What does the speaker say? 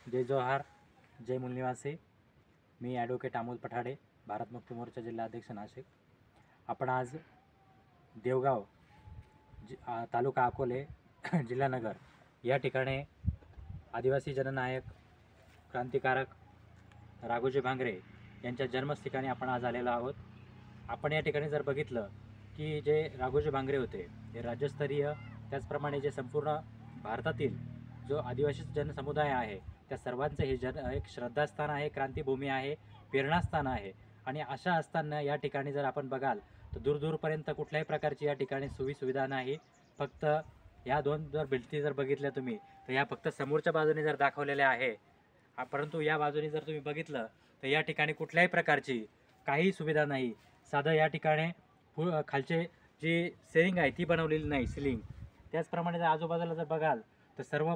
जय जोहार, जय मूल निवासी. मी ॲडव्होकेट अमोल पठाडे, भारत मुक्ती मोर्चा जिल्हाध्यक्ष नाशिक. आपण आज देवगाव तालुका अकोले जिल्हा नगर या ठिकाणी आदिवासी जननायक क्रांतिकारक राघोजी भांगरे यांच्या जन्मस्थानी आपण आज आलेलो आहोत. आपण या ठिकाणी जर बघितलं की जे राघोजी भांगरे होते हे राज्यस्तरीय, त्याचप्रमाणे जे संपूर्ण भारतातील जो आदिवासी जनसमुदाय आहे त्या सर्वांचं हे एक श्रद्धास्थान आहे, क्रांतिभूमी आहे, प्रेरणास्थान आहे. आणि अशा असताना या ठिकाणी जर आपण बघाल तर दूरदूरपर्यंत कुठल्याही प्रकारची या ठिकाणी सुविधा नाही. फक्त या दोन जर भिंती जर बघितल्या तुम्ही तर या फक्त समोरच्या बाजूने जर दाखवलेल्या आहे, परंतु या बाजूने जर तुम्ही बघितलं तर या ठिकाणी कुठल्याही प्रकारची काही सुविधा नाही. साधं या ठिकाणी खालचे जी सेलिंग आहे ती बनवलेली नाही, सिलिंग. त्याचप्रमाणे जर आजूबाजूला जर बघाल तर सर्व